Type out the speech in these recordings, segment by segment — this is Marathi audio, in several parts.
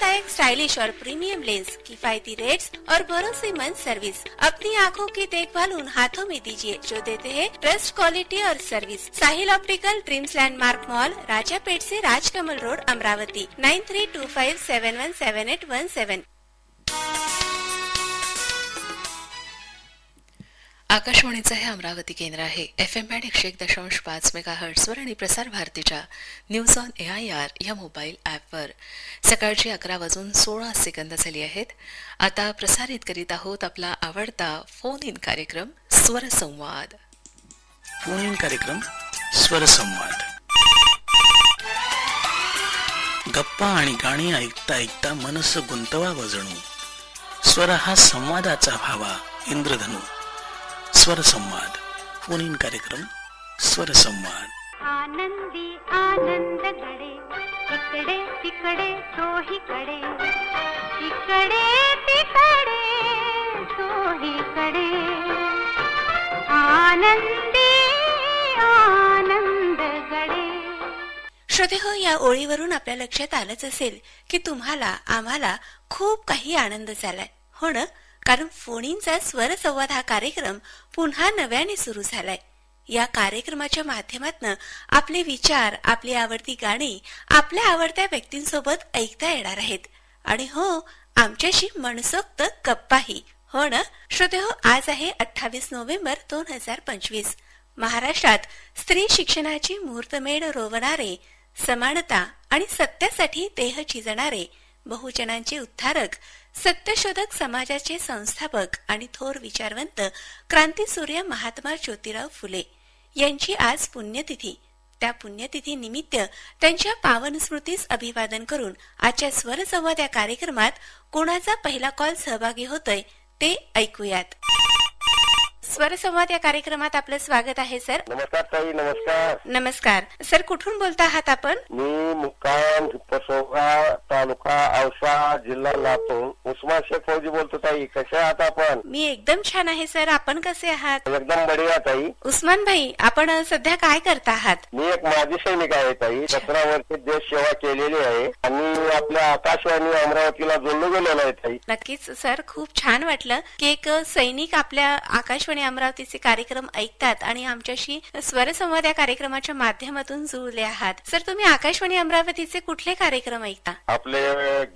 आरामदायक, स्टाइलिश और प्रीमियम लेंस, किफायती रेट्स और भरोसेमंद सर्विस। अपनी आँखों की देखभाल उन हाथों में दीजिए जो देते हैं ट्रस्ट, क्वालिटी और service. Sahil optical, dreams landmark mall, Rajapeth से राजकमल रोड, अमरावती। 9325717817। आकाशवाणीचं हे अमरावती केंद्र आहे. FM बँड 101.5 मेगाहर्ट्झवर आणि प्रसार भारतीच्या न्यूज ऑन AIR या मोबाईल ॲपवर सकाळची 11:16 झाली आहेत. आता प्रसारित करीत आहोत आपला आवडता फोन इन कार्यक्रम स्वरसंवाद. फोन इन कार्यक्रम स्वरसंवाद. गप्पा आणि गाणी ऐकता ऐकता मनस गुंतवावं जणू. स्वर हा संवादाचा भावा इंद्रधनू. स्वरसंवाद. फोन इन कार्यक्रम स्वरसंवाद. आनंदी आनंद गडे, इकडे तिकडे तोहीकडे, इकडे तिकडे तोहीकडे, आनंदी आनंद गडे. श्रोते हो, या ओळीवरून आपल्या लक्षात आलंच असेल की तुम्हाला आम्हाला खूप काही आनंद झालाय, हो ना? कारण फोनींचा स्वरसंवाद हा कार्यक्रम पुन्हा नव्याने सुरू झालाय. या कार्यक्रमाच्या माध्यमातून आपले विचार, आपली आवडती गाणी आपल्या आवडत्या व्यक्तींसोबत ऐकता येणार आहेत. आणि हो, आमच्याशी मनसोक्त गप्पाही, हो ना? श्रोते हो, आज आहे 28 नोव्हेंबर 2025. महाराष्ट्रात स्त्री शिक्षणाची मुहूर्तमेढ रोवणारे, समानता आणि सत्यासाठी देह झिजणारे, बहुजनांचे उद्धारक, सत्यशोधक, समाजाचे संस्थापक आणि थोर विचारवंत क्रांतीसूर्य महात्मा ज्योतिराव फुले यांची आज पुण्यतिथी. त्या पुण्यतिथी निमित्त त्यांच्या पावन स्मृतीस अभिवादन करून आजच्या स्वरसंवाद या कार्यक्रमात कोणाचा पहिला कॉल सहभागी होतोय ते ऐकूयात. स्वरसंवाद या कार्यक्रमात आपलं स्वागत आहे सर. नमस्कार ताई. नमस्कार. नमस्कार सर, कुठून बोलता आहात आपण? मी मुक्काम पसोगा, तालुका औसा, जिल्हा लातूर, उस्मान शेख फौजी बोलतो ताई. कसे आहात आपण? मी एकदम छान आहे सर, आपण कसे आहात? एकदम बढिया ताई. उस्मान भाई, आपण सध्या काय करता आहात? मी एक माजी सैनिक आहे ताई. 17 वर्ष देश सेवा केलेली आहे आणि आपल्या आकाशवाणी अमरावतीला जोडलं गेलेलं आहे ताई. नक्कीच सर, खूप छान वाटलं की एक सैनिक आपल्या आकाशवाणी अमरावतीचे कार्यक्रम ऐकतात आणि आमच्याशी स्वरसंवाद या कार्यक्रमाच्या माध्यमातून जुळले आहात. सर, तुम्ही आकाशवाणी अमरावतीचे कुठले कार्यक्रम ऐकता? आपले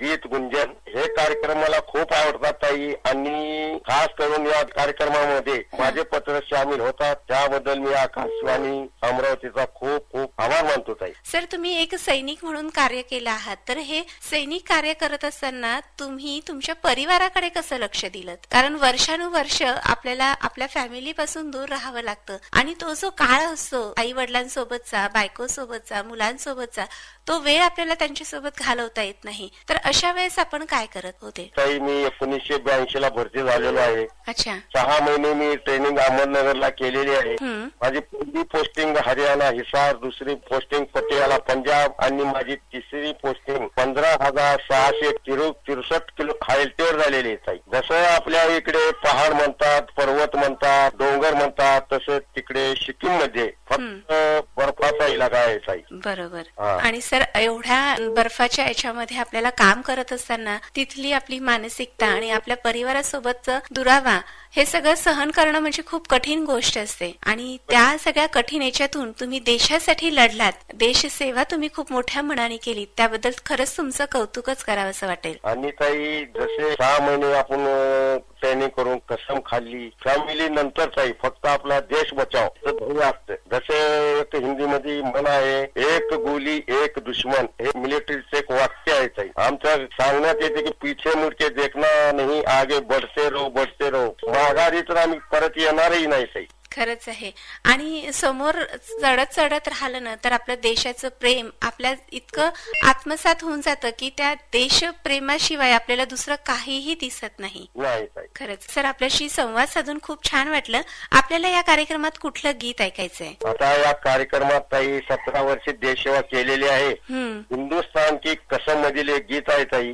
गीत गुंजन हे कार्यक्रम मला खूप आवडतात ताई आणि खास करून या कार्यक्रमामध्ये माझे पत्र सामील होतात. त्याबद्दल मी आकाशवाणी अमरावतीचा खूप खूप आभार मानतो ताई. सर, तुम्ही एक सैनिक म्हणून कार्य केलं आहात, तर हे सैनिक कार्य करत असताना तुम्ही तुमच्या परिवाराकडे कसं लक्ष दिलं? कारण वर्षानुवर्ष आपल्याला आपल्या फॅमिली पासून दूर राहावं लागतं आणि तो जो काळ असतो आई वडिलांसोबतचा, बायको सोबतचा, मुलांसोबतचा, तो वेळ आपल्याला त्यांच्यासोबत घालवता येत नाही. तर अशा वेळेस आपण काय करत होते? ताई, मी 1982 ला भरती झालेलो आहे. अच्छा. 6 महिने मी ट्रेनिंग अहमदनगरला केलेली आहे. माझी पहिली पोस्टिंग हरियाणा हिसार, दुसरी पोस्टिंग पटियाला पंजाब आणि माझी तिसरी पोस्टिंग 15,663 किलो हायल्टीवर झालेली आहे ताई. जसं आपल्या इकडे पहाड म्हणतात, पर्वत म्हणतात, डोंगर म्हणतात, तसं तिकडे सिक्कीम मध्ये फक्त बर्फाचा इलाका आहे ताई. बरोबर. आणि सर, एवढ्या बर्फाच्या याच्यामध्ये आपल्याला काम करत असताना तिथली आपली मानसिकता आणि आपल्या परिवारासोबतचा दुरावा हे सगळं सहन करणं म्हणजे खूप कठीण गोष्ट असते आणि त्या सगळ्या कठीण याच्यातून तुम्ही देशासाठी लढलात. देशसेवा तुम्ही खूप मोठ्या मनाने केली, त्याबद्दल खरंच तुमचं कौतुकच करावं असं वाटेल. आणि ताई, जसे 6 महिने आपण ट्रेनिंग करून कसम खाल्ली, फॅमिली नंतर ताई फक्त आपला देश बचाव ध्येय असतं. जसे एक हिंदी मध्ये म्हण आहे, एक गोली एक दुश्मन, हे मिलिटरीचे एक वाक्य आहे ताई. आमचं सांगण्यात येते की पीछे मुडके देखना नाही, आगे बढ़ते रहो बढ़ते रहो. माघारी तर आम्ही परत येणारही नाही ताई. खरंच आहे. आणि समोर चढत चढत राहिलं ना तर आपल्या देशाचं प्रेम आपल्या इतकं आत्मसात होऊन जातं की त्या देशप्रेमाशिवाय आपल्याला दुसरं काहीही दिसत नाही. खरंच सर, आपल्याशी संवाद साधून खूप छान वाटलं. आपल्याला या कार्यक्रमात कुठलं गीत ऐकायचंय? आता या कार्यक्रमात ताई 17 वर्षे देशसेवा केलेली आहे. हिंदुस्तान की कसम मधील एक गीत आहे ताई,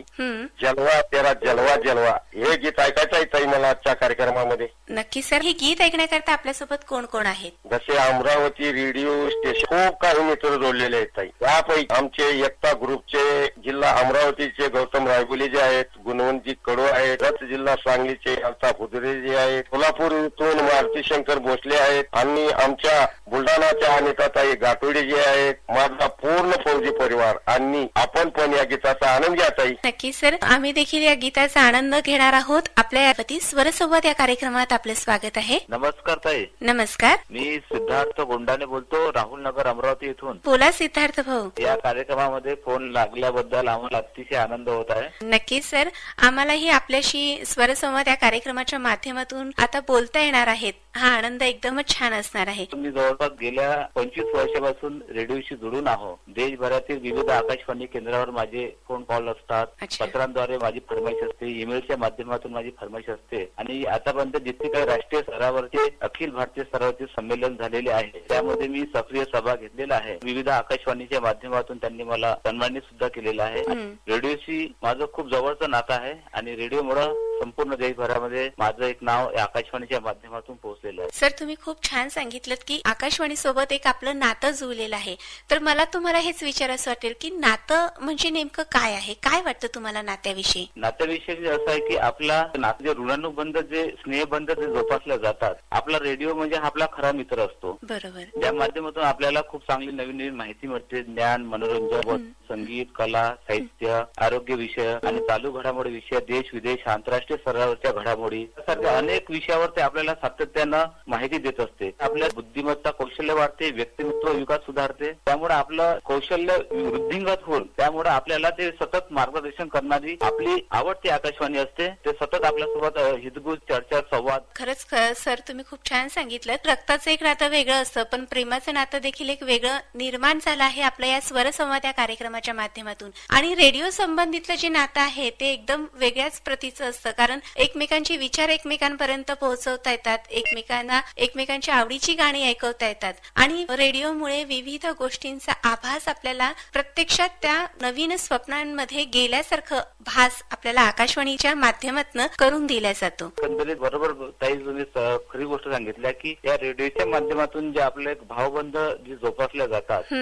जलवा तेरा जलवा जलवा. हे गीत ऐकायचं आहे ताई मला आजच्या कार्यक्रमामध्ये. नक्की सर. हे गीत ऐकण्याकरता आपल्यासोबत कोण कोण आहेत? जसे अमरावती रेडिओ स्टेशन खूप काही मित्र जोडलेले आहेत ताई. त्यापैकी आमचे एकता ग्रुपचे जिल्हा अमरावतीचे गौतम रायगुले जे आहेत, गुणवंतजी कडू आहेत, रथ जिल्हा सांगलीचे अल्ताफ हुदरे जे आहेत, सोलापूर इथून मारुती शंकर भोसले आहेत, आणि आमच्या बुलढाणाच्या अनिताताई गाठोडे जे आहेत, माझा पूर्ण फौजी परिवार, आणि आपण पण या गीताचा आनंद घ्या ताई. नक्की सर, आम्ही देखील या गीताचा आनंद घेणार आहोत. आपल्या यावती स्वरसंवाद या कार्यक्रमात आपले स्वागत आहे. नमस्कार ताई. नमस्कार. मी सिद्धार्थ गोंडाने बोलतो, राहुल नगर अमरावती इथून. बोला सिद्धार्थ भाऊ. या कार्यक्रमामध्ये फोन लागल्याबद्दल आम्हाला अतिशय आनंद होत आहे. नक्की सर, आम्हालाही आपल्याशी स्वरसंवाद या कार्यक्रमाच्या माध्यमातून आता बोलता येणार आहेत. हा आनंद एकदमच छान असणार आहे. मी जवळपास गेल्या 25 वर्षापासून रेडिओशी जोडून आहो. देशभरातील विविध आकाशवाणी केंद्रावर माझे फोन कॉल असतात, अच्छा. पत्रांद्वारे माझी फरमाईश असते, ईमेलच्या माध्यमातून माझी फरमाईश असते, आणि आतापर्यंत जितके काही राष्ट्रीय स्तरावरचे अखिल भारतीय स्तरावरचे संमेलन झालेले आहे त्यामध्ये मी सक्रिय सहभाग घेतलेला आहे. विविध आकाशवाणीच्या माध्यमातून त्यांनी मला सन्मानित सुद्धा केलेलं आहे. रेडिओशी माझं खूप जवळचं नातं आहे, आणि रेडिओमुळे संपूर्ण देशभरामध्ये माझं एक नाव या आकाशवाणीच्या माध्यमातून पोहोचलेलं आहे. सर, तुम्ही खूप छान सांगितलं की आकाशवाणी सोबत एक आपलं नातं जुळलेलं आहे. तर मला तुम्हाला हेच विचारायचं वाटेल की नातं म्हणजे नेमकं काय आहे? काय वाटतं तुम्हाला नात्याविषयी? नात्याविषयी असं आहे की आपला नातं जे ऋणानुबंध, जे स्नेहबंध जे जोपासले जातात, आपला रेडिओ म्हणजे हा आपला खरा मित्र असतो. बरोबर. त्या माध्यमातून आपल्याला खूप चांगली नवीन नवीन माहिती मिळते. ज्ञान, मनोरंजन, संगीत, कला, साहित्य, आरोग्य विषय आणि चालू घडामोडी विषय, देश विदेश, आंतरराष्ट्रीय स्तरावरच्या घडामोडी, यासारख्या अनेक विषयावर ते आपल्याला सातत्यानं माहिती देत असते. आपल्या बुद्धिमत्ता, कौशल्य वाढते, व्यक्तिमत्व विकास सुधारते. त्यामुळे आपलं कौशल्य वृद्धिंगत होऊन त्यामुळे आपल्याला ते सतत मार्गदर्शन करणारी आपली आवडती आकाशवाणी असते. ते सतत आपल्यासोबत हितगुज चर्चा, संवाद. खरंच सर, तुम्ही खूप छान सांगितलं. रक्ताचं एक नातं वेगळं असतं, पण प्रेमाचं नातं देखील एक वेगळं निर्माण झालं आहे आपल्या या स्वरसंवाद या कार्यक्रमाच्या माध्यमातून. आणि रेडिओ संबंधितलं जे नातं आहे ते एकदम वेगळ्याच प्रतीचं असतं, कारण एकमेकांचे विचार एकमेकांपर्यंत पोहोचवता येतात, एकमेकांना एकमेकांच्या आवडीची गाणी ऐकवता येतात, आणि रेडिओमुळे विविध गोष्टींचा आभास आपल्याला प्रत्यक्षात त्या नवीन स्वप्नांमध्ये गेल्यासारखं भास आपल्याला आकाशवाणीच्या माध्यमातून करून दिला जातो. एकंदरीत बरोबर ताई, तुम्ही खरी गोष्ट सांगितल्या की या रेडिओच्या माध्यमातून जे आपले भावबंध जे जोपासले जातात,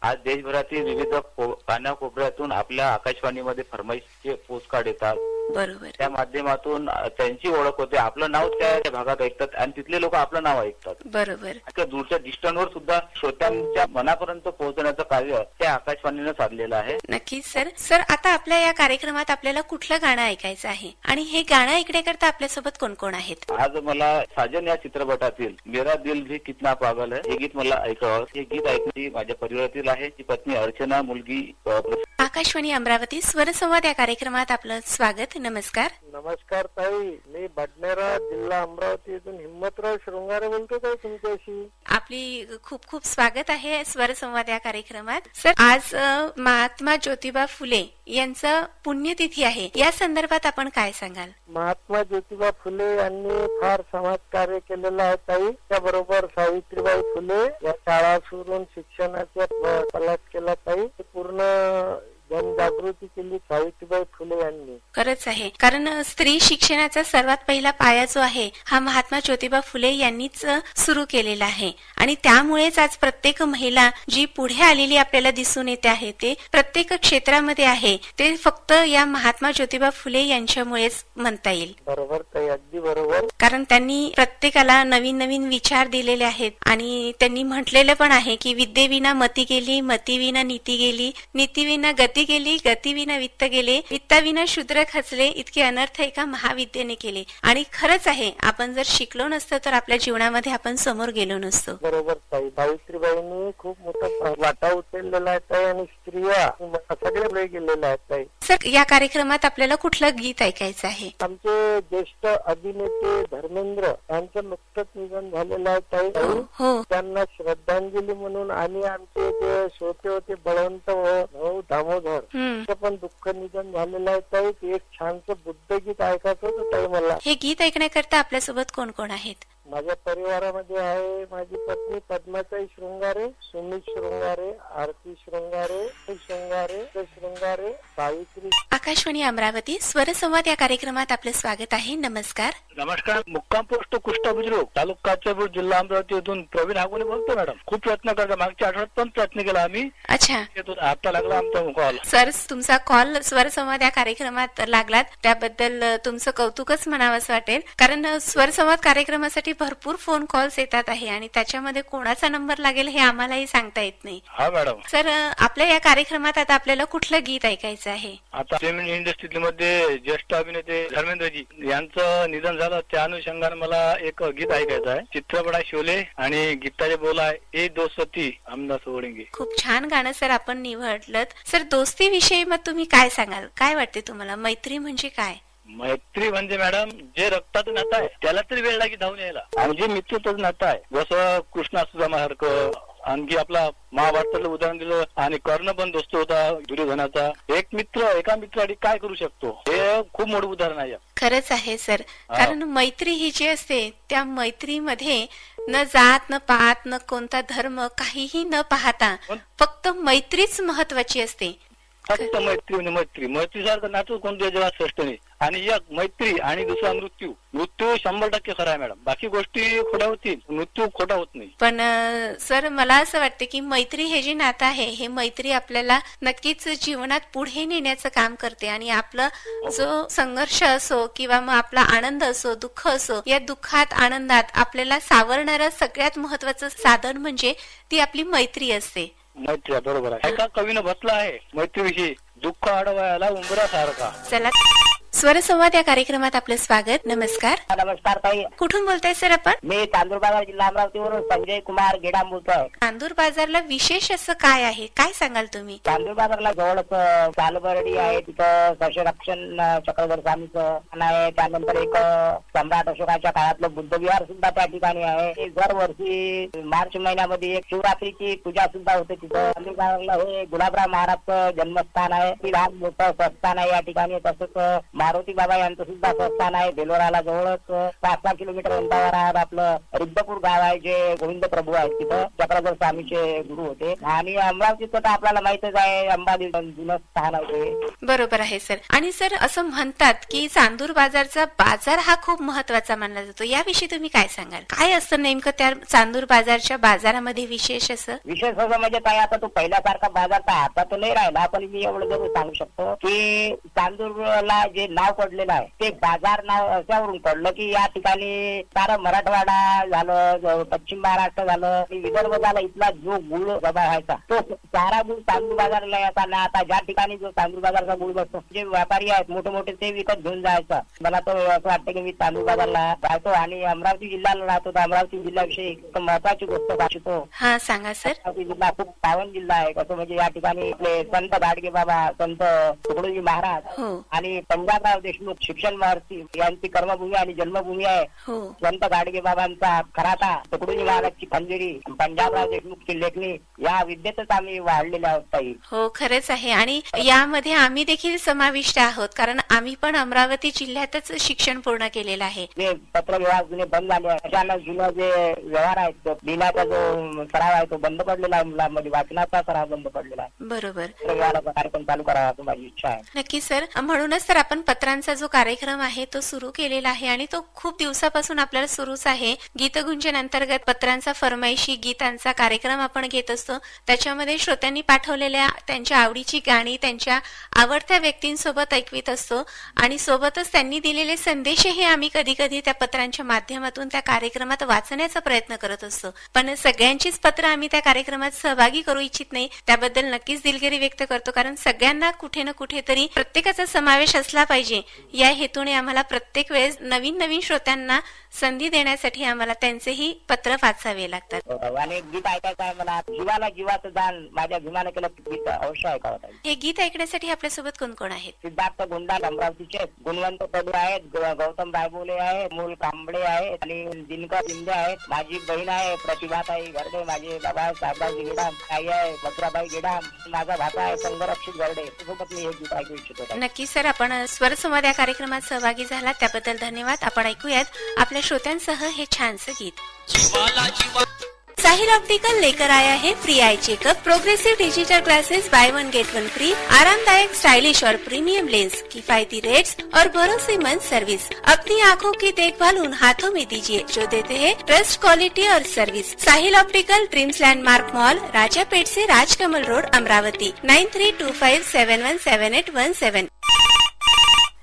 आज देशभरातील विविध कानाकोपऱ्यातून आपल्या आकाशवाणीमध्ये फरमाईशचे पोस्टकार्ड येतात. बरोबर. त्या माध्यमातून त्यांची ओळख होते, आपलं नाव त्या भागात ऐकतात आणि तिथले लोक आपलं नाव ऐकतात. बरोबर. दूरच्या डिस्टन्सवर सुद्धा श्रोत्यांच्या मनापर्यंत पोहोचण्याचं कार्य त्या आकाशवाणीनं साधलेलं आहे. नक्कीच सर. सर, आता आपल्या या कार्यक्रमात आपल्याला कुठलं गाणं ऐकायचं आहे, आणि हे गाणं ऐकण्याकरता आपल्यासोबत कोण कोण आहेत? आज मला साजन या चित्रपटातील मेरा दिल भी कितना पागल है हे गीत मला ऐकावं. हे गीत ऐकण्याची माझ्या परिवारातील आहे, ती पत्नी अर्चना, मुलगी. आकाशवाणी अमरावती स्वरसंवाद या कार्यक्रमात आपलं स्वागत. नमस्कार. नमस्कार ताई, मी बडनेरा जिल्हा अमरावती इथून हिम्मतराव शृंगारे बोलतो ताई तुमच्याशी. आपली खूप खूप स्वागत आहे स्वरसंवाद या कार्यक्रमात. सर, आज महात्मा ज्योतिबा फुले यांचं पुण्यतिथी आहे, या संदर्भात आपण काय सांगाल? महात्मा ज्योतिबा फुले यांनी फार समाजकार्य केलेलं आहे ताई. त्याबरोबर सावित्रीबाई फुले या शाळा सुरून शिक्षणाचा प्रलाप केला ताई. पूर्ण जनजागृती केली सावित्रीबाई फुले यांनी. खरंच आहे, कारण स्त्री शिक्षणाचा सर्वात पहिला पाया जो आहे हा महात्मा ज्योतिबा फुले यांनीच सुरू केलेला आहे, आणि त्यामुळेच आज प्रत्येक महिला जी पुढे आलेली आपल्याला दिसून येते आहे, ते प्रत्येक क्षेत्रामध्ये आहे, ते फक्त या महात्मा ज्योतिबा फुले यांच्यामुळेच म्हणता येईल. बरोबर ताई, अगदी बरोबर. कारण त्यांनी प्रत्येकाला नवीन नवीन विचार दिलेले आहेत, आणि त्यांनी म्हटलेलं पण आहे की विद्येविना मती गेली, मतीविना नीती गेली, नीतीविना गती गेली, गतीविना वित्त गेले, वित्ताविना शूद्र खचले, इतके अनर्थ एका महाविद्येने केले. आणि खरंच आहे, आपण जर शिकलो नसतो तर आपल्या जीवनामध्ये आपण समोर गेलो नसतो. बरोबर ताई, सावित्रीबाईंनी खूप मोठा वाटा उचललेला आहे ताई, आणि स्त्रिया सगळे पुढे गेलेल्या आहेत ताई. सर, या कार्यक्रमात आपल्याला कुठलं गीत ऐकायचं आहे? आमचे ज्येष्ठ अभिनेते धर्मेंद्र यांचं नुकतंच निधन झालेलं आहे ताई. हो. त्यांना श्रद्धांजली म्हणून, आणि आमचे जे श्रोते होते बळवंत भाऊ दामोदर सर हम्म. तिचं पण दुःख निधन झालेलं आहे ताई. ते एक छानसं बुद्धगीत ऐकायचं होतं ताई मला. हे गीत ऐकण्याकरता आपल्यासोबत कोण कोण आहेत? माझ्या परिवारामध्ये आहे माझी पत्नी पद्माताई शृंगारे, सुमित शृंगारे, आरती शृंगारे, शृंगारे, सावित्री. आकाशवाणी अमरावती स्वरसंवाद या कार्यक्रमात आपलं स्वागत आहे. नमस्कार. नमस्कार. मुक्काम पोस्ट कुष्ठ बुजुर्ग तालुका काचेपूर जिल्हा अमरावती येथून प्रवीण हागुने बोलतो मॅडम. खूप प्रयत्न करतो, मागच्या आठवड्यात पण प्रयत्न केला आम्ही. अच्छा आता लागला आमचा कॉल. सर, तुमचा कॉल स्वरसंवाद या कार्यक्रमात लागलात त्याबद्दल तुमचं कौतुकच म्हणावंसं वाटेल. कारण स्वरसंवाद कार्यक्रमासाठी भरपूर फोन कॉल्स येतात आहे आणि त्याच्यामध्ये कोणाचा नंबर लागेल हे आम्हालाही सांगता येत नाही. हा मॅडम. सर, आपल्या या कार्यक्रमात आता आपल्याला कुठलं गीत ऐकायचं आहे? आता सिनेमा इंडस्ट्री मध्ये ज्येष्ठ अभिनेते धर्मेंद्रजी यांचं निधन झालं, त्या अनुषंगाने मला एक गीत ऐकायचं आहे. चित्रपटा शोले आणि गीताचे बोल आहे ए दोस्ती आमदार सोडेंगे. खूप छान गाणं सर आपण निवडलं. सर, दोस्ती विषयी मग तुम्ही काय सांगाल? काय वाटते तुम्हाला? मैत्री म्हणजे काय? मैत्री म्हणजे मॅडम जे रक्ताचं नातं आहे त्याला तरी वेळ लागेल धावून यायला, आणि जे मित्रत्वाचं नातं आहे जसं कृष्णा सुदामासारखं. आणखी आपला महाभारतातलं उदाहरण दिलं, आणि कर्ण पण दोस्त होता दुर्योधनाचा. एक मित्र एका मित्रासाठी काय करू शकतो हे खूप मोठं उदाहरण आहे. खरंच आहे सर. कारण मैत्री ही जी असते त्या मैत्रीमध्ये न जात न पात न कोणता धर्म काहीही न पाहता फक्त मैत्रीच महत्वाची असते. फक्त मैत्री म्हणजे मैत्री सारखं नातं कोणत्या जगात श्रेष्ठ नाही. आणि एक मैत्री आणि दुसरा मृत्यू 100% खरा आहे मॅडम. बाकी गोष्टी खोट्या होतील, मृत्यू खोटा होत नाही. पण सर, मला असं वाटतं की मैत्री हे जे नातं आहे हे मैत्री आपल्याला नक्कीच जीवनात पुढे नेण्याचं काम करते. आणि आपलं जो संघर्ष असो किंवा मग आपला आनंद असो, दुःख असो, या दुःखात आनंदात आपल्याला सावरणारं सगळ्यात महत्वाचं साधन म्हणजे ती आपली मैत्री असते. मैत्री बरोबर आहे. एका कवीनं म्हटलं आहे मैत्रीविषयी, दुःख अडवायला उंबरा सारखा. चला, स्वरसंवाद या कार्यक्रमात आपलं स्वागत. नमस्कार. नमस्कार ताई. कुठून बोलताय सर आपण? मी तांदूळ बाजार जिल्हा अमरावतीवरून संजय कुमार गेडाम बोलतोय. तांदूर बाजारला विशेष असं काय आहे? काय सांगाल तुम्ही? तांदूळ बाजारला जवळच सालबर्डी आहे, तिथं संरक्षण चक्रधर स्वामीचं आहे. त्यानंतर एक सम्राट अशोकाच्या काळातलं बुद्ध विहार सुद्धा त्या ठिकाणी आहे. दरवर्षी मार्च महिन्यामध्ये एक शिवरात्रीची पूजा सुद्धा होते तिथं. तांदूळ बाजारला हे गुलाबराव महाराजचं जन्मस्थान आहे. ती लहान मोठं संस्थान आहे या ठिकाणी. तसंच मारुती बाबा यांचं सुद्धा संस्थान आहे. बेलोराला जवळच 5-6 किलोमीटर अंतरावर आपलं रिद्धपूर गाव आहे, जे गोविंद प्रभू आहेत. तिथं चक्रधर स्वामीचे गुरु होते. आणि अमरावतीचं तर आपल्याला माहितच आहे, अंबादेवी जुनं स्थान आहे. बरोबर आहे सर. आणि सर, असं म्हणतात की चांदूर बाजारचा बाजार हा खूप महत्वाचा मानला जातो. याविषयी तुम्ही काय सांगाल? काय असतं नेमकं त्या चांदूर बाजारच्या बाजारामध्ये विशेष असं? विशेष असं म्हणजे काय, आता तो पहिल्यासारखा बाजार तर आता तो नाही राहिला, पण मी एवढं जरूर सांगू शकतो की चांदूरला जे नाव पडलेलं आहे ते बाजार नाव अशावरून पडलं की या ठिकाणी सारं मराठवाडा झालं, पश्चिम महाराष्ट्र झालं, विदर्भ झालं, इथला जो गुळ व्हायचा तो सारा गुळ तांदूळ बाजारला यायचा ना. आता ज्या ठिकाणी जो तांदूळ बाजारचा गुळ बसतो, जे व्यापारी आहेत मोठे मोठे ते विकत घेऊन जायचं. मला तर असं वाटतं की मी तांदूळ बाजारला राहतो आणि अमरावती जिल्ह्याला राहतो, तर अमरावती जिल्ह्याविषयी एक महत्वाची गोष्ट सांगतो. हा, सांगा सर. अमरावती जिल्हा खूप पावन जिल्हा आहे. कसं म्हणजे या ठिकाणी आपले संत गाडगे बाबा, संत तुकडोजी महाराज हो आणि पंजाबराव देशमुख शिक्षण महर्षी यांची कर्मभूमी आणि जन्मभूमी आहे. हो. संत गाडगे बाबांचा खराटा, तुकडोजी महाराजची खंजिरी, पंजाबराव देशमुखची लेखणी या विद्येतच आम्ही वाढलेल्या आहोत ताई. हो, खरंच आहे. आणि यामध्ये आम्ही देखील समाविष्ट आहोत, कारण आम्ही पण अमरावती जिल्ह्यातच शिक्षण पूर्ण केलेलं आहे. जे पत्रव्यवहार जुने बंद झाले आहे, अचानक जुनं जे व्यवहार आहेत, लिहिण्याचा जो सराव आहे तो बंद पडलेला आहे. मुलांमध्ये वाचनाचा सराव बंद पडलेला आहे. बरोबर. पत्रव्यवहाराचा कार्यक्रम चालू करावा अशी माझी इच्छा आहे. नक्की सर. म्हणूनच तर आपण पत्रांचा जो कार्यक्रम आहे तो सुरू केलेला आहे आणि तो खूप दिवसापासून आपल्याला सुरूच आहे. गीतगुंजन अंतर्गत पत्रांचा फरमाईशी गीतांचा कार्यक्रम आपण घेत असतो. त्याच्यामध्ये श्रोत्यांनी पाठवलेल्या त्यांच्या आवडीची गाणी त्यांच्या आवडत्या व्यक्तींसोबत ऐकवीत असतो आणि सोबतच त्यांनी दिलेले संदेशही आम्ही कधी कधी त्या पत्रांच्या माध्यमातून त्या कार्यक्रमात वाचण्याचा प्रयत्न करत असतो. पण सगळ्यांचीच पत्र आम्ही त्या कार्यक्रमात सहभागी करू इच्छित नाही. त्याबद्दल नक्कीच दिलगिरी व्यक्त करतो, कारण सगळ्यांना कुठे ना कुठेतरी प्रत्येकाचा समावेश असला पाहिजे पाहिजे या हेतूने आम्हाला प्रत्येक वेळेस नवीन नवीन श्रोत्यांना संधी देण्यासाठी आम्हाला त्यांचेही पत्र वाचावे लागतात. आणि गीत ऐकायचं आहे मला. जीवाला जीवाचं दान माझ्या भीमानं केलं गीत अवश्य ऐकावं लागेल. हे गीत ऐकण्यासाठी आपल्यासोबत कोण कोण आहेत? सिद्धार्थ गुंडा अमरावतीचे, गुणवंत पडू आहेत, गौतम रायबोले आहे, मूल कांबळे आहेत आणि दिनकर शिंदे आहेत. माझी बहीण आहे प्रतिभाताई गर्डे, माझे बाबा साहेबरावजी गेडाम, आई आहे मथुराबाई गेडाम, माझा भाचा आहे संगरक्षित गर्डे. सोबत मी हे गीत ऐकू इच्छितो. नक्की सर, आपण स्वरसंवाद या कार्यक्रमात सहभागी झाला त्याबद्दल धन्यवाद. आपण ऐकूयात आपल्या श्रोत्यांसह हे छानसं गीत. साहिल ऑप्टिकल लेकर आया है free eye checkup, progressive digital glasses, by one get one free, आरामदायक स्टाइलिश और प्रीमियम लेंस, किफायती रेट्स और भरोसेमंद सर्विस. अपनी आँखों की देखभाल उन हाथों में दीजिए जो देते हैं ट्रस्ट, क्वालिटी और service. Sahil optical, dreams landmark mall, Rajapeth से राजकमल रोड, अमरावती. 9325717817.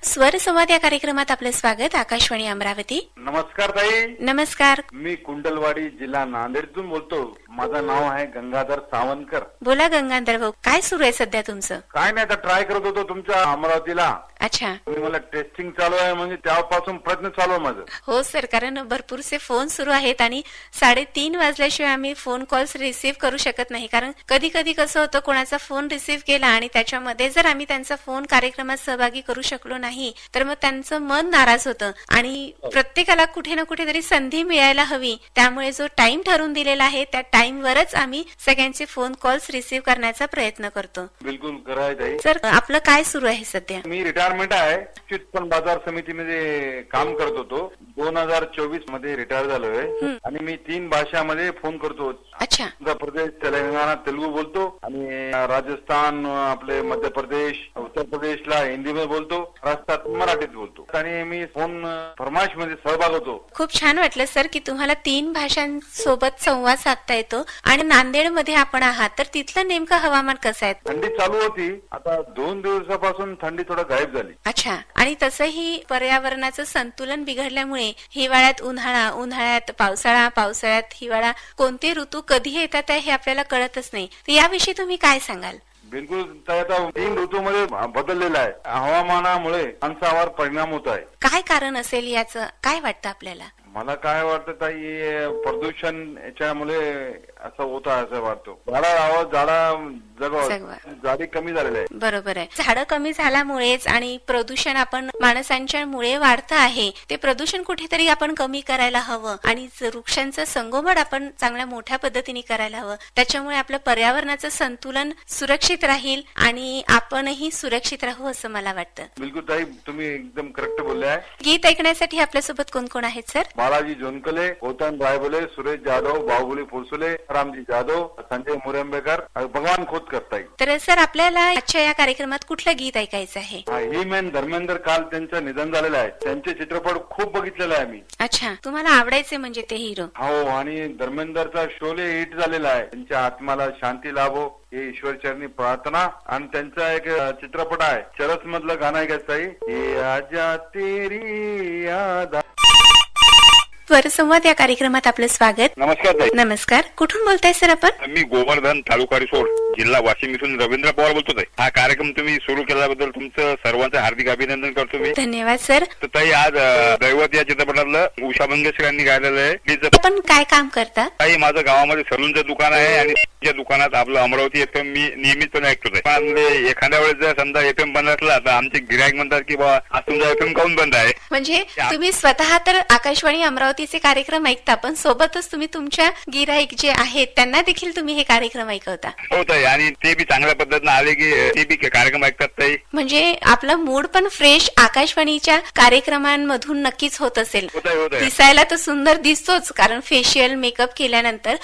स्वर संवाद या कार्यक्रमात आपलं स्वागत. आकाशवाणी अमरावती. नमस्कार ताई. नमस्कार. मी कुंडलवाडी जिल्हा नांदेडतून बोलतो. माझं नाव आहे गंगाधर सावंतकर. बोला गंगाधर भाऊ, काय सुरू आहे सध्या तुमचं? काय नाही, आता ट्राय करत होतो तुमच्या अमरावतीला. अच्छा. तुम्ही मला टेस्टिंग चालू आहे म्हणजे तेव्हापासून प्रयत्न चालू आहे माझं. हो सर, कारण भरपूरसे फोन सुरू आहेत आणि 3:30 वाजल्याशिवाय आम्ही फोन कॉल्स रिसीव्ह करू शकत नाही. कारण कधी कधी कसं होतं, कोणाचा फोन रिसीव्ह केला आणि त्याच्यामध्ये जर आम्ही त्यांचा फोन कार्यक्रमात सहभागी करू शकलो नाही तर मग त्यांचं मन नाराज होतं आणि प्रत्येकाला कुठे ना कुठेतरी संधी मिळायला हवी. त्यामुळे जो टाइम ठरवून दिलेला आहे त्या टाइम वरच आम्ही सगळ्यांचे फोन कॉल्स रिसीव्ह करण्याचा प्रयत्न करतो. बिलकुल करायचं. सर, आपलं काय सुरू आहे सध्या? मी रिटायरमेंट आहे. चिटफंड बाजार समितीमध्ये काम करत होतो. 2024 मध्ये रिटायर झालोय आणि मी 3 भाषामध्ये फोन करतो. अच्छा. आंध्र प्रदेश, तेलंगणा तेलुगू बोलतो आणि राजस्थान, आपले मध्य प्रदेश, उत्तर प्रदेशला हिंदीमध्ये बोलतो, महाराष्ट्रात मराठीत बोलतो आणि मी फोन फरमाईश मध्ये सहभाग होतो. खूप छान वाटलं सर की तुम्हाला 3 भाषांसोबत संवाद साधता येतो. आणि नांदेडमध्ये आपण आहात तर तिथलं नेमकं हवामान कसं आहे? थंडी चालू होती, आता 2 दिवसापासून थंडी थोडं गायब झाली. अच्छा. आणि तसंही पर्यावरणाचं संतुलन बिघडल्यामुळे हिवाळ्यात उन्हाळा, उन्हाळ्यात पावसाळा, पावसाळ्यात हिवाळा, कोणते ऋतू कधी येतात हे आपल्याला कळतच नाही. तर याविषयी तुम्ही काय सांगाल? बिलकुल. आता 3 ऋतूमध्ये बदललेला आहे. हवामानामुळे माणसावर परिणाम होत आहे. काय कारण असेल याचं, काय वाटतं आपल्याला? मला काय वाटतं ताई, प्रदूषण याच्यामुळे असं होत आहे असं वाटतं. झाडं लावा, झाडं जगवा, झाडी कमी झालेली आहे. बरोबर आहे. झाडं कमी झाल्यामुळेच आणि प्रदूषण आपण माणसांच्या मुळे वाढतं आहे. ते प्रदूषण कुठेतरी आपण कमी करायला हवं आणि वृक्षांचं संगोपन आपण चांगल्या मोठ्या पद्धतीने करायला हवं. त्याच्यामुळे आपलं पर्यावरणाचं संतुलन सुरक्षित राहील आणि आपणही सुरक्षित राहू असं मला वाटतं. बिलकुल ताई, तुम्ही एकदम करेक्ट बोलले आहे. गीत ऐकण्यासाठी आपल्यासोबत कोण कोण आहेत सर? बालाजी जोनकले, गौतम रायबोले, सुरेश जाधव, बाहुबली फुलसुले, रामजी जाधव, संजय मुरंबेकर, भगवान खोतकर ताई. तर सर, आपल्याला आजच्या या कार्यक्रमात कुठलं गीत ऐकायचं आहे? ही मॅन धर्मेंद्र, काल त्यांचं निधन झालेलं आहे. त्यांचे चित्रपट खूप बघितलेले आहे मी. अच्छा. तुम्हाला आवडायचे म्हणजे ते हिरो? हो. आणि धर्मेंद्रचा शोले हिट झालेला आहे. त्यांच्या आत्म्याला शांती लाभो हे ईश्वर चरणी प्रार्थना. आणि त्यांचा एक चित्रपट आहे, चरस मधलं गाणं ऐकायचं आहे, हे आजा तेरी याद. स्वरसंवाद या कार्यक्रमात आपलं स्वागत. नमस्कार ताई. नमस्कार. कुठून बोलताय सर आपण? मी गोवर्धन, तालुका रिसोड, जिल्हा वाशिम इथून रवींद्र पवार बोलतो ताई. हा कार्यक्रम तुम्ही सुरू केल्याबद्दल तुमचं सर्वांचं हार्दिक अभिनंदन करतो मी. धन्यवाद सर. तर ताई, आज दैवत या चित्रपटातलं उषा मंगेशकर यांनी गायलेलं आहे. आपण काय काम करता? ताई, माझं गावामध्ये सलूनचं दुकान आहे आणि त्या दुकानात आपलं अमरावती FM मी नियमितपणे ऐकतो. एखाद्या वेळेस जर समजा FM बंद असला तर आमचे गिरायक म्हणतात की बाबा आज तुमचा FM काऊन बंद आहे. म्हणजे तुम्ही स्वतः तर आकाशवाणी अमरावतीचे कार्यक्रम ऐकता, पण सोबतच तुम्ही तुमच्या गिराईक जे आहेत त्यांना देखील तुम्ही हे कार्यक्रम ऐकवता? हो ताई, आणि ते बी चांगल्या पद्धतीने आले की ते बी कार्यक्रम ऐकतात ताई. म्हणजे आपला मूड पण फ्रेश आकाशवाणीच्या कार्यक्रमांमधून नक्कीच होत असेल. दिसायला तर सुंदर दिसतोच, कारण फेशियल मेकअप केल्यानंतर,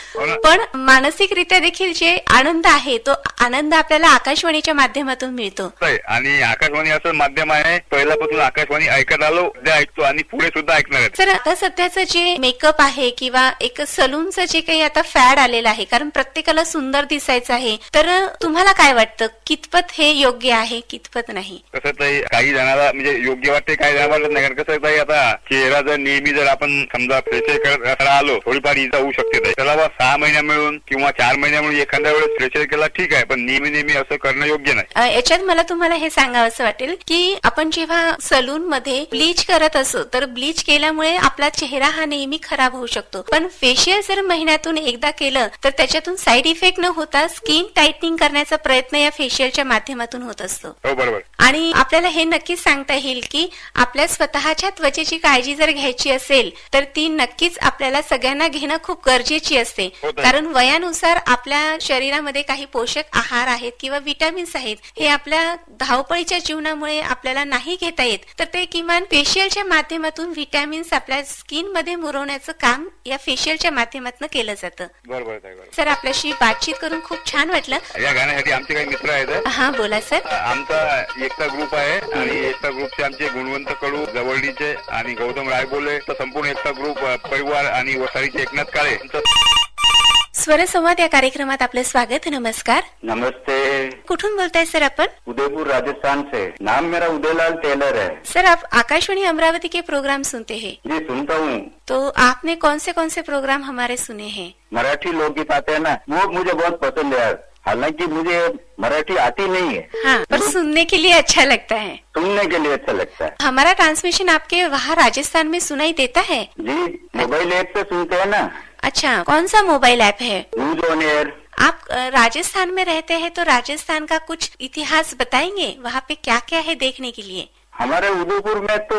पण मानसिकरित्या देखील जे आनंद आहे तो आनंद आपल्याला आकाशवाणीच्या माध्यमातून मिळतो. आणि आकाशवाणी असं माध्यम आहे, पहिल्यापासून आकाशवाणी ऐकत आलो, उद्या ऐकतो आणि पुढे सुद्धा ऐकणार आहे. सर, आता सध्याचं जे मेकअप आहे किंवा एक सलूनचं जे काही आता फॅड आलेलं आहे, कारण प्रत्येकाला सुंदर दिसायचं आहे, तर तुम्हाला काय वाटतं कितपत हे योग्य आहे कितपत नाही? कसं ताई, काही जणांना म्हणजे योग्य वाटते, काही जणांना वाटत नाही. कारण कसं ताई, आता चेहरा जर नेहमी जर आपण समजा फेशियल करायला आलो, थोडीफार इजा होऊ शकते ताई. त्याला 6 महिन्या मिळून किंवा 4 महिन्या मिळून एखाद्या वेळेस फेशियल केला ठीक आहे, पण नेहमी असं करणं योग्य नाही. याच्यात मला तुम्हाला हे सांगावं असं वाटेल की आपण जेव्हा सलून मध्ये ब्लीच करत असो तर ब्लीच केल्यामुळे आपला चेहरा हा नेहमी खराब होऊ शकतो, पण फेशियल जर महिन्यातून एकदा केलं तर त्याच्यातून साईड इफेक्ट न होता स्किन टाइटनिंग करण्याचा प्रयत्न या फेशियलच्या माध्यमातून होत असतो. हो, बरोबर. आणि आपल्याला हे नक्कीच सांगता येईल की आपल्या स्वतःच्या त्वचेची काळजी जर घ्यायची असेल तर ती नक्कीच आपल्याला सगळ्यांना घेणं खूप गरजेची असते, कारण वयानुसार आपल्या शरीरामध्ये काही पोषक आहार आहेत किंवा विटामिन्स आहेत, हे आपल्या धावपळीच्या जीवनामुळे आपल्याला नाही घेता येत, तर ते किमान फेशियलच्या माध्यमातून विटामिन्स आपल्या स्किन मध्ये मुरवण्याचं काम या फेशियलच्या माध्यमातून केलं जातं. बरोबर. सर, आपल्याशी बातचीत करून खूप छान वाटलं. या गाण्यासाठी आमचे काही मित्र आहेत. हा, बोला सर. आमचा एकता ग्रुप आहे आणि एकता ग्रुपचे आमचे गुणवंत कडू जवळीचे आणि गौतम रायबोले, तर संपूर्ण एकता ग्रुप परिवार आणि वसारीचे एकनाथ काळे. स्वरसंवाद या कार्यक्रमात आपलं स्वागत. नमस्कार. नमस्ते. कुठून बोलताय सर आपण? उदयपुर राजस्थान से. नाम मेरा उदयलाल टेलर है. सर, आप आकाशवाणी अमरावती के प्रोग्राम सुनते हैं? जी, सुनता हूँ. तो आपने कौन से प्रोग्राम हमारे सुने हैं? मराठी लोकगीत आते हैं ना, वो मुझे बहुत पसंद है. हालांकि मुझे मराठी आती नहीं है. हाँ, पर सुनने के लिए अच्छा लगता है. सुनने के लिए अच्छा लगता है. हमारा ट्रांसमिशन आपके वहाँ राजस्थान में सुनाई देता है? जी, मोबाइल ऐप से सुनते हैं ना. अच्छा, कौन सा मोबाइल ऐप है? News on air. आप राजस्थान में रहते हैं तो राजस्थान का कुछ इतिहास बताएंगे, वहाँ पे क्या क्या है देखने के लिए? हमारे उदयपुर में तो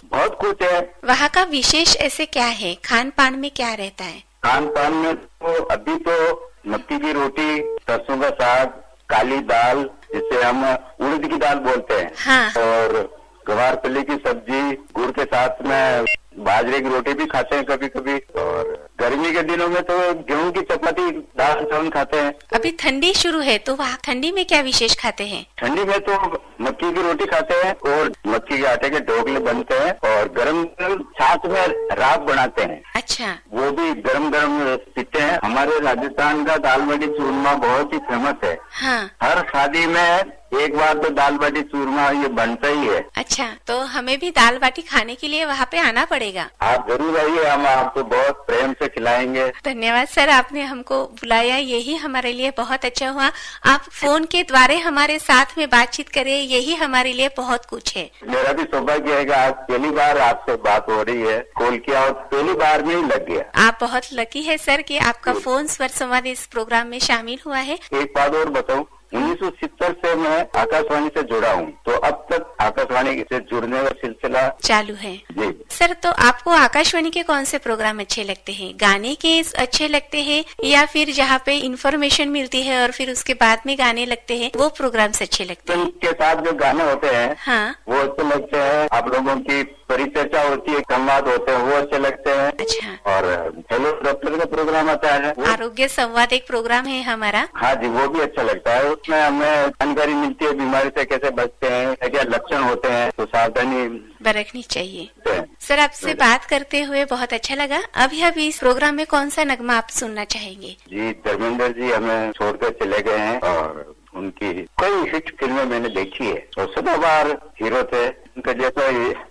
बहुत कुछ है. वहाँ का विशेष ऐसे क्या है, खान पान में क्या रहता है? खान पान में तो अभी तो मक्की की रोटी, सरसों का साग, काली दाल जिसे हम उड़द की दाल बोलते हैं, हाँ. और गवारफली की सब्जी, गुड़ के साथ में बाजरे की रोटी भी खाते हैं कभी कभी, और गर्मी के दिनों में तो गेहूं की चपाती दाल चावल खाते हैं. अभी ठंडी शुरू है तो वहाँ ठंडी में क्या विशेष खाते हैं? ठंडी में तो मक्की की रोटी खाते हैं और मक्की के आटे के ढोकले बनते हैं, और गरम गरम छाछ में राब बनाते हैं. अच्छा, वो भी गरम गरम पीते हैं. हमारे राजस्थान का दाल बाटी चूरमा बहुत ही फेमस है. हाँ. हर शादी में एक बार तो दाल बाटी चूरमा ये बनता ही है. अच्छा, तो हमें भी दाल बाटी खाने के लिए वहाँ पे आना पड़ेगा. आप जरूर आइए, हम आपको बहुत प्रेम से खिलाएंगे. धन्यवाद सर, आपने हमको बुलाया, यही हमारे लिए बहुत अच्छा हुआ. आप फोन के द्वारा हमारे साथ में बातचीत करें, यही हमारे लिए बहुत कुछ है. मेरा भी सौभाग्य है कि आज पहली बार आपसे बात हो रही है. कॉल किया और पहली बार में ही लग गया. आप बहुत लकी है सर कि आपका फोन स्वर संवाद इस प्रोग्राम में शामिल हुआ है. एक बात और बताऊं, 1970 से मैं आकाशवाणी से जुड़ा हूँ, तो अब तक आकाशवाणी से जुड़ने का सिलसिला चालू है. जी. सर, तो आपको आकाशवाणी के कौन से प्रोग्राम अच्छे लगते हैं? गाने के अच्छे लगते हैं या फिर जहाँ पे इंफॉर्मेशन मिलती है और फिर उसके बाद में गाने लगते हैं, वो प्रोग्राम्स अच्छे लगते हैं? के साथ जो गाने होते हैं, हाँ. वो अच्छे लगते हैं. आप लोगों की परिचर्चा होती है, संवाद होते हैं, वो अच्छे लगते हैं. अच्छा. और हेलो डॉक्टर का प्रोग्राम आता है, आरोग्य संवाद एक प्रोग्राम है हमारा. हाँ जी, वो भी अच्छा लगता है. उसमें हमें जानकारी मिलती है बीमारी से कैसे बचते हैं, क्या लक्षण होते हैं, तो सावधानी बरतनी चाहिए. सर, आपसे बात करते हुए बहुत अच्छा लगा. अभी इस प्रोग्राम में कौन सा नगमा आप सुनना चाहेंगे? जी, धर्मेंद्र जी हमें छोड़कर चले गए हैं, और उनकी कई हिट फिल्में मैंने देखी है और सदाबहार हीरो थे. उनका जैसा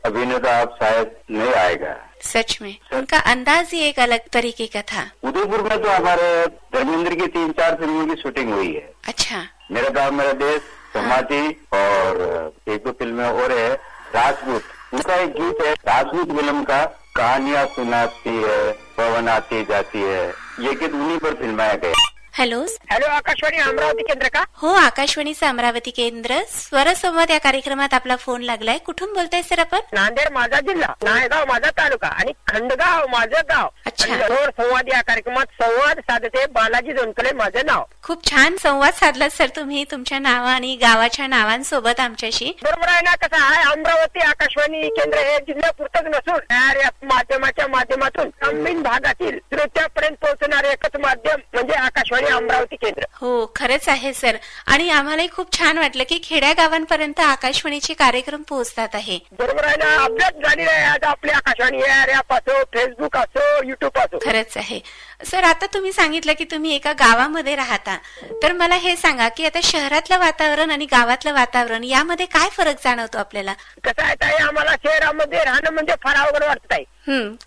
अभिनेता आप शायद नहीं आएगा. सच में उनका अंदाज ही एक अलग तरीके का था. उदयपुर में तो हमारे धर्मेंद्र की 3-4 फिल्मों की शूटिंग हुई है. अच्छा. मेरा गाँव मेरा देश, समाधि, और 1-2 फिल्में और है. राजपूत, उनका एक गीत है राजपूत फिल्म का, कहानियां सुनाती है पवन आती जाती है, ये गीत उन्हीं पर फिल्माया गया. हॅलो. आकाशवाणी अमरावती केंद्र का? हो, आकाशवाणीचं अमरावती केंद्र. स्वरसंवाद या कार्यक्रमात आपला फोन लागलाय. कुठून बोलताय सर आपण? नांदेड माझा जिल्हा, नायगाव माझा तालुका आणि खंडगाव माझं गाव. अच्छा. स्वरसंवाद संवाद या कार्यक्रमात संवाद साधते बालाजी दोनकले माझे नाव. खूप छान संवाद साधला सर तुम्ही तुमच्या नावा आणि गावाच्या नावांसोबत आमच्याशी. बरोबर आहे ना? कसं आहे, अमरावती आकाशवाणी केंद्र हे जिल्ह्यापुरतच नसून या माध्यमाच्या माध्यमातून ग्रामीण भागातील श्रोत्यापर्यंत पोहोचणारे एकच माध्यम म्हणजे आकाशवाणी आकाशवाणी अमरावती केंद्र. हो, खरंच आहे सर. आणि आम्हालाही खूप छान वाटलं की खेड्या गावांपर्यंत आकाशवाणीचे कार्यक्रम पोहोचतात आहे. बरोबर आहे ना. अपडेट झालेली आहे आज आपली आकाशवाणी ऍप असो, फेसबुक असो, युट्यूब असो. खरंच आहे सर. आता तुम्ही सांगितलं की तुम्ही एका गावामध्ये राहता, तर मला हे सांगा की आता शहरातलं वातावरण आणि गावातलं वातावरण यामध्ये काय फरक जाणवतो आपल्याला? कसं आहे ताई, आम्हाला शहरामध्ये राहणं म्हणजे फार अवघड वाटत आहे.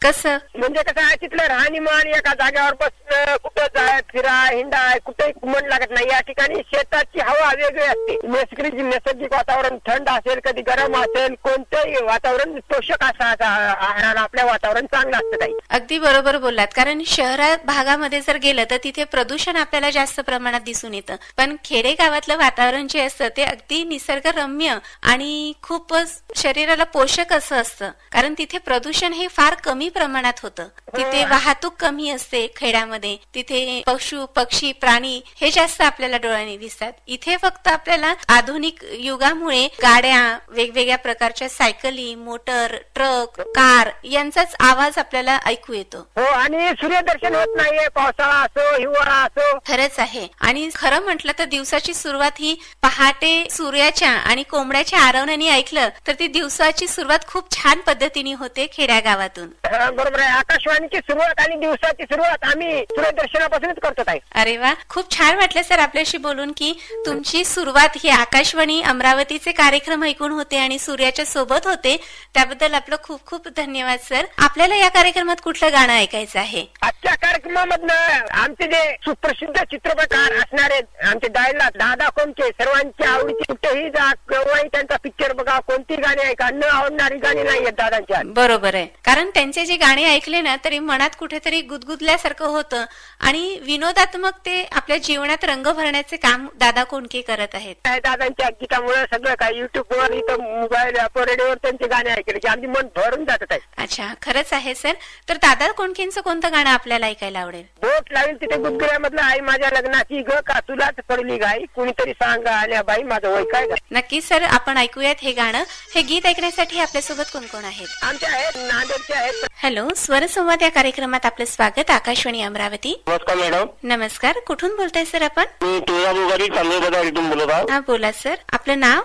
कसं म्हणजे कसं आहे, तिथलं राहणीमान एका जागेवर बसणं, कुठं जाय फिरा हिंडा कुठेही मन लागत नाही. या ठिकाणी शेताची हवा वेगळी असते. नैसर्गिक वातावरण थंड असेल, कधी गरम असेल, कोणतंही वातावरण पोषक आहाराला आपल्या वातावरण चांगलं असतं ताई. अगदी बरोबर बोललात. कारण शहरात भागामध्ये जर गेलं तर तिथे प्रदूषण आपल्याला जास्त प्रमाणात दिसून येतं, पण खेडे गावातलं वातावरण जे असतं ते अगदी निसर्गरम्य आणि खूपच शरीराला पोषक असं असतं. कारण तिथे प्रदूषण हे फार कमी प्रमाणात होतं. तिथे वाहतूक कमी असते खेड्यामध्ये. तिथे पशु पक्षी प्राणी हे जास्त आपल्याला डोळ्यांनी दिसतात. इथे फक्त आपल्याला आधुनिक युगामुळे गाड्या, वेगवेगळ्या प्रकारच्या सायकली, मोटर, ट्रक, कार यांचाच आवाज आपल्याला ऐकू येतो. हो, आणि सूर्यदर्शन होत नाहीये. पावसाळा असो, हिवाळा असो. खरंच आहे. आणि खरं म्हटलं तर दिवसाची सुरुवात ही पहाटे सूर्याच्या आणि कोंबड्याच्या आरवण्याने ऐकलं तर ती दिवसाची सुरुवात खूप छान पद्धतीने होते खेड्या गावातून. बरोबर आहे. आकाशवाणीची सुरुवात आणि दिवसाची सुरुवात आम्ही सूर्यदर्शनापासूनच करतो ताई. अरे वा, खूप छान वाटलं सर आपल्याशी बोलून की तुमची सुरुवात ही आकाशवाणी अमरावतीचे कार्यक्रम ऐकून होते आणि सूर्याच्या सोबत होते. त्याबद्दल आपलं खूप खूप धन्यवाद सर. आपल्याला या कार्यक्रमात कुठलं गाणं ऐकायचं आहे? आजच्या कार्यक्रमामधनं आमचे जे सुप्रसिद्ध चित्रपटकार असणारे आमचे डायलॉग दादा कोणते सर्वांच्या आवडीचे, कुठेही जा केव्हाही त्यांचा पिक्चर बघा, कोणती गाणी ऐका, न आवडणारी गाणी नाही आहेत दादांच्या. बरोबर आहे. कारण त्यांचे जे गाणे ऐकले ना तरी मनात कुठेतरी गुदगुदल्यासारखं होतं आणि विनोदात्मक ते आपल्या जीवनात रंग भरण्याचे काम दादा कोंडके करत आहेत. दादांच्या गीतामुळे सगळं काय युट्यूबवर, इथं मोबाईल रेडिओवर त्यांचे गाणे ऐकले की अगदी मन भरून जात आहे. अच्छा, खरंच आहे सर. तर दादा कोंडकेंचं कोणतं गाणं आपल्याला ऐकायला आवडेल? बोट लावेल तिथे गुदगुल्यामधलं आई माझ्या लग्नाची ग का तुलाच पडली गाई, कुणीतरी सांगा आल्या बाई माझं वय काय. नक्की सर, आपण ऐकूयात हे गाणं. हे गीत ऐकण्यासाठी आपल्यासोबत कोण कोण आहेत? आमच्या आहेत, नांदेडचे आहेत. हॅलो, स्वरसंवाद या कार्यक्रमात आपलं स्वागत. आकाशवाणी अमरावती. नमस्कार मॅडम. नमस्कार. कुठून बोलताय सर आपण? मी तुळजाभोगारी तांदूळबाजार इथून बोलत आहे. हा, बोला सर. आपलं नाव?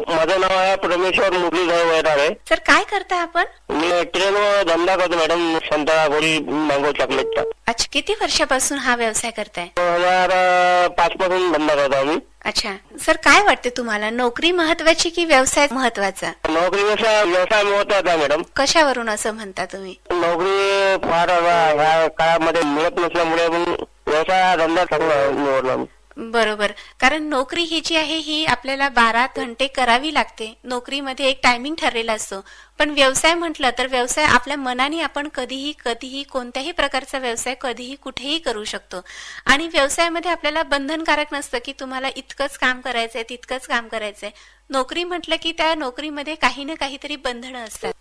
माझं नाव आहे परमेश्वर मुरलीधर वैराळे. सर, काय करता आपण? मी ट्रेनवर धंदा करतो मॅडम, संतरा गोळी मँगो चॉकलेटचा. अच्छा, किती वर्षापासून हा व्यवसाय करताय? 2005 पासून धंदा करतो आम्ही. अच्छा सर, काय वाटते तुम्हाला, नोकरी महत्वाची की व्यवसाय महत्वाचा? नोकरीपेक्षा व्यवसाय महत्वाचा आहे मॅडम. कशावरून असं म्हणता तुम्ही? नोकरी फार ह्या काळामध्ये मिळत नसल्यामुळे व्यवसाय धंदा चांगला निवडला. बरोबर. कारण नोकरी ही जी आहे ही आपल्याला 12 घंटे करावी लागते. नोकरीमध्ये एक टायमिंग ठरलेला असतो. पण व्यवसाय म्हटलं तर व्यवसाय आपल्या मनाने आपण कधीही कोणत्याही प्रकारचा व्यवसाय कधीही कुठेही करू शकतो. आणि व्यवसायामध्ये आपल्याला बंधनकारक नसतं की तुम्हाला इतकंच काम करायचंय, तितकंच काम करायचंय. नोकरी म्हटलं की त्या नोकरीमध्ये काही ना काहीतरी बंधनं असतात.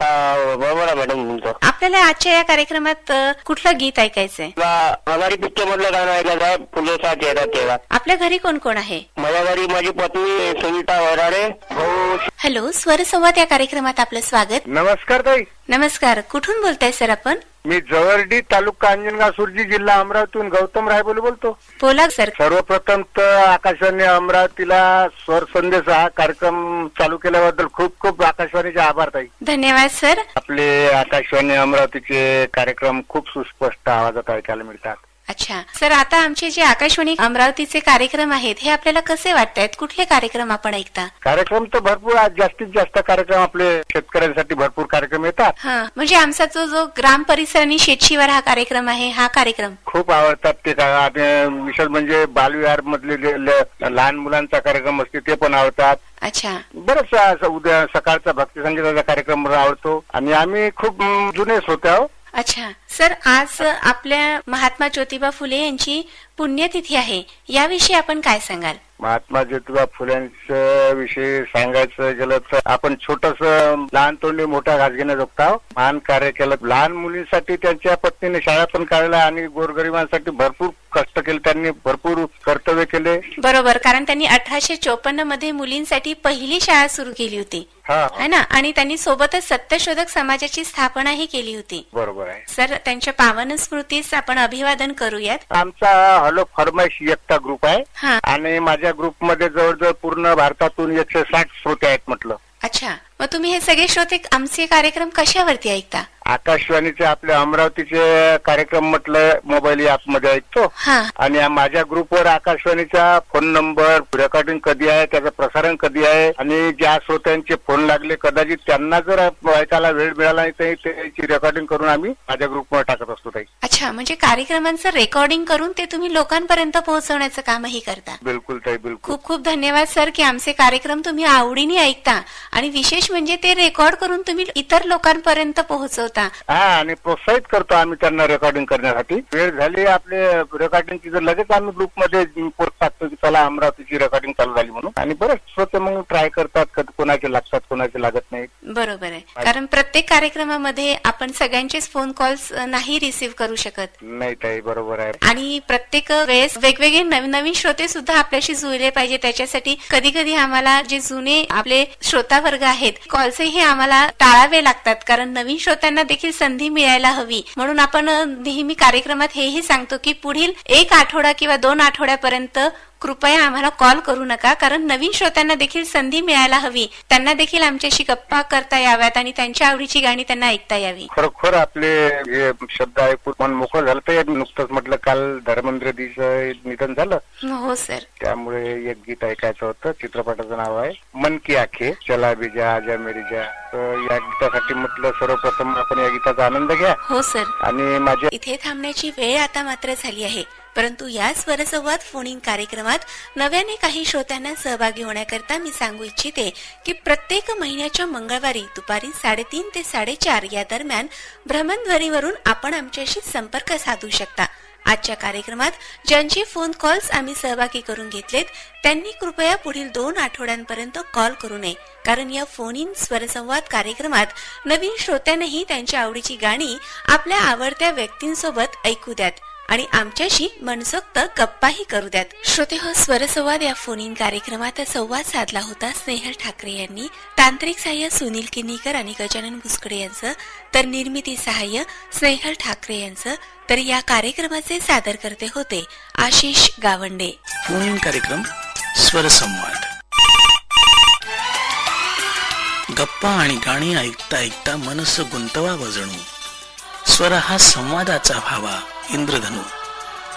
बरोबर आहे मॅडम तुमचं. आपल्याला आजच्या या कार्यक्रमात कुठलं गीत ऐकायचंय? मराठी पिक्चर मधलं गाणं ऐकायचं आहे, फुलेचा चेहरा तेरा. आपल्या घरी कोण कोण आहे? माझ्या घरी माझी पत्नी सुनीता वैराळे. हॅलो, स्वरसंवाद या कार्यक्रमात आपलं स्वागत. नमस्कार ताई. नमस्कार. कुठून बोलताय सर आपण? मी जवळडी, तालुका अंजनगाव, सुरजी, जिल्हा अमरावतीतून गौतम रायबोले बोलतो. बोला सर. सर्वप्रथम तर आकाशवाणी अमरावतीला स्वर संदेश हा कार्यक्रम चालू केल्याबद्दल खूप खूप आकाशवाणीचे आभार ताई. धन्यवाद सर. आपले आकाशवाणी अमरावतीचे कार्यक्रम खूप सुस्पष्ट आवाजात ऐकायला मिळतात. अच्छा सर, आता आमचे जे आकाशवाणी अमरावतीचे कार्यक्रम आहेत हे आपल्याला कसे वाटतायत? कुठले कार्यक्रम आपण ऐकता? कार्यक्रम तर भरपूर, जास्तीत जास्त कार्यक्रम आपले शेतकऱ्यांसाठी भरपूर कार्यक्रम येतात. हा, म्हणजे आमचा जो ग्राम परिसर आणि शेतशिवार हा कार्यक्रम आहे, हा कार्यक्रम खूप आवडतात. ते विशेष म्हणजे बालविहार मधले लहान मुलांचा कार्यक्रम असते ते पण आवडतात. अच्छा, बरंच उद्या सकाळचा भक्ती संगीताचा कार्यक्रम आवडतो आणि आम्ही खूप जुनेच होते आहोत. अच्छा सर, आज आपल्या महात्मा ज्योतिबा फुले यांची पुण्यतिथी आहे, याविषयी आपण काय सांगाल? महात्मा ज्योतिबा फुल्यांच्या विषयी सांगायचं गेलं तर आपण छोटस लहान तोंडी मोठा घास घेण्याजोगता महान कार्य केलं. लहान मुलींसाठी त्यांच्या पत्नीने शाळा पण काढल्या आणि गोरगरिबांसाठी भरपूर कष्ट केले, त्यांनी भरपूर कर्तव्य केले. बरोबर, कारण त्यांनी 1854 मध्ये मुलींसाठी पहिली शाळा सुरू केली होती है ना, आणि त्यांनी सोबतच सत्यशोधक समाजाची स्थापनाही केली होती. बरोबर आहे सर, त्यांच्या पावन स्मृतीस आपण अभिवादन करूयात. आमचा हॅलो फरमाईश एकता ग्रुप आहे हा, आणि माझ्या ग्रुपमध्ये जवळजवळ पूर्ण भारतातून 160 श्रोते आहेत म्हटलं. अच्छा. मग तुम्ही हे सगळे श्रोते आमचे कार्यक्रम कशावरती ऐकता? आकाशवाणीचे आपल्या अमरावतीचे कार्यक्रम म्हटलं मोबाईल ऍप मध्ये ऐकतो. हा, आणि माझ्या ग्रुपवर आकाशवाणीचा फोन नंबर, रेकॉर्डिंग कधी आहे, त्याचं प्रसारण कधी आहे, आणि ज्या श्रोत्यांचे फोन लागले कदाचित त्यांना जर ऐकायला वेळ मिळाला नाही तर त्याची रेकॉर्डिंग करून आम्ही माझ्या ग्रुपवर टाकत असतो ताई. अच्छा, म्हणजे कार्यक्रमांचं रेकॉर्डिंग करून ते तुम्ही लोकांपर्यंत पोहोचवण्याचं कामही करता. बिलकुल ताई, बिलकुल. खूप खूप धन्यवाद सर की आमचे कार्यक्रम तुम्ही आवडीने ऐकता आणि विशेष म्हणजे ते रेकॉर्ड करून तुम्ही इतर लोकांपर्यंत पोहोचवता. हा, आणि प्रोत्साहित करतो आम्ही त्यांना रेकॉर्डिंग करण्यासाठी. वेळ झाली आपले रेकॉर्डिंगची तर लगेच आम्ही ग्रुपमध्ये पोस्ट टाकतो की चला अमरावतीची रेकॉर्डिंग चालू झाली म्हणून, आणि बरेच श्रोते मग ट्राय करतात, कोणाचे लागतात कोणाचे लागत नाही. बरोबर आहे, कारण प्रत्येक कार्यक्रमामध्ये आपण सगळ्यांचेच फोन कॉल्स नाही रिसीव्ह करू शकत. नाही ताई, बरोबर आहे. आणि प्रत्येक वेळेस वेगवेगळे नवीन श्रोते सुद्धा आपल्याशी जुळले पाहिजे. त्याच्यासाठी कधी कधी आम्हाला जे जुने आपले श्रोता वर्ग आहेत कॉल्सही आम्हाला टाळावे लागतात, कारण नवीन श्रोत्यांना देखील संधी मिळायला हवी. म्हणून आपण नेहमी कार्यक्रमात हेही सांगतो की पुढील 1 आठवडा किंवा 2 आठवड्यापर्यंत कृपया आम्हाला कॉल करू नका, कारण नवीन श्रोत्यांना देखील संधी मिळायला हवी. त्यांना देखील आमच्याशी गप्पा करता याव्यात आणि त्यांच्या आवडीची गाणी त्यांना ऐकता यावी. खरोखर आपले हे शब्द ऐकून मन मोकळं झालं. तर नुकतंच म्हटलं काल धर्मेंद्र दीचं निधन झालं. हो सर. त्यामुळे एक गीत ऐकायचं होतं. चित्रपटाचं नाव आहे मन की आखे चला बिजा आजा मेरी जा. तर या गीतासाठी म्हटलं सर्वप्रथम आपण या गीताचा आनंद घ्या. हो सर. आणि माझ्या इथे थांबण्याची वेळ आता मात्र झाली आहे, परंतु या स्वरसंवाद फोन इन कार्यक्रमात नव्याने काही श्रोत्यांना सहभागी होण्याकरता मी सांगू इच्छिते की प्रत्येक महिन्याच्या मंगळवारी दुपारी 3:30 ते 4:30 या दरम्यान भ्रमणध्वनीवरून आपण आमच्याशी संपर्क साधू शकता. आजच्या कार्यक्रमात ज्यांचे फोन कॉल्स आम्ही सहभागी करून घेतलेत त्यांनी कृपया पुढील 2 आठवड्यांपर्यंत कॉल करू नये, कारण या फोन इन स्वरसंवाद कार्यक्रमात नवीन श्रोत्यांनाही त्यांच्या आवडीची गाणी आपल्या आवडत्या व्यक्तींसोबत ऐकू द्यात आणि आमच्याशी मनसोक्त गप्पाही करू द्यात. श्रोते हो, स्वरसंवाद या फोन इन कार्यक्रमात संवाद साधला होता स्नेहल ठाकरे यांनी. तांत्रिक सहाय्य सुनील किनीकर आणि गजानन भुसकडे यांचं, तर निर्मिती सहाय्य स्नेहल ठाकरे यांचं. तर या कार्यक्रमाचे सादर करते होते आशिष गावंडे. फोन इन कार्यक्रम स्वरसंवाद. गप्पा आणि गाणी ऐकता ऐकता मनस गुंतवावं जणू. स्वर हा संवादाचा भावा इंद्रधनू.